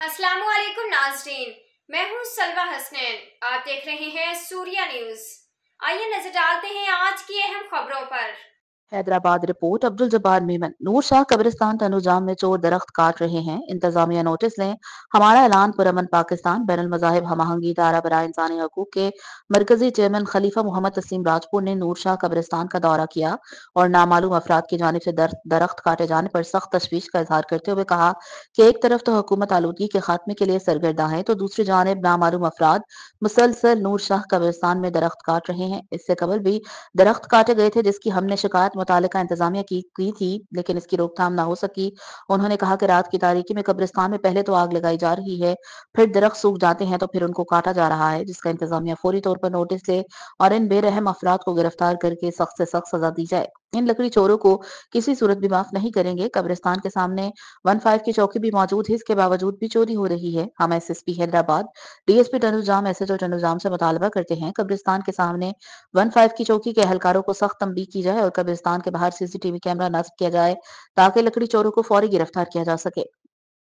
अस्सलाम वालेकुम नाज़रीन, मैं हूँ सलवा हसनैन। आप देख रहे हैं सूर्या न्यूज़। आइए नजर डालते हैं आज की अहम खबरों पर। हैदराबाद रिपोर्ट अब्दुल जब्बार मेमन। नूर शाह कब्रिस्तान तनुजाम में चोर दरख्त काट रहे हैं, इंतजामिया नोटिस लें। हमारा ऐलान पुरअमन पाकिस्तान बैनुल मज़ाहिब हमआहंगी इदारा बराए इंसानी हकूक के मरकजी चेयरमैन खलीफा मोहम्मद तस्लीम राजपुर ने नूर शाह कब्रिस्तान का दौरा किया और नामालूम अफराद की जानिब से दरख्त काटे जाने पर सख्त तशवीश का इजहार करते हुए कहा कि एक तरफ तो हुकूमत आलूदगी के खात्मे के लिए सरगर्दा है, तो दूसरी जानिब नामालूम अफराद मुसलसल नूर शाह कब्रिस्तान में दरख्त काट रहे हैं। इससे कबल भी दरख्त काटे गए थे, जिसकी हमने शिकायत मुतालिका इंतजामिया की थी, लेकिन इसकी रोकथाम ना हो सकी। उन्होंने कहा कि रात की तारीकी में कब्रिस्तान में पहले तो आग लगाई जा रही है, फिर दरख्त सूख जाते हैं तो फिर उनको काटा जा रहा है, जिसका इंतजामिया फौरी तौर पर नोटिस ले और इन बेरहम अफराद को गिरफ्तार करके सख्त से सख्त सजा दी जाए। इन लकड़ी चोरों को किसी सूरत भी माफ नहीं करेंगे। कब्रिस्तान के सामने 15 की चौकी भी मौजूद है, इसके बावजूद भी चोरी हो रही है। हम एसएसपी हैदराबाद, डीएसपी टनुजाम, एसएचओ टनुजाम से मुतालबा करते हैं कब्रिस्तान के सामने 15 की चौकी के एहलकारों को सख्त तंबीह की जाए और कब्रिस्तान के बाहर सीसीटीवी कैमरा नस्ब किया जाए ताकि लकड़ी चोरों को फौरी गिरफ्तार किया जा सके।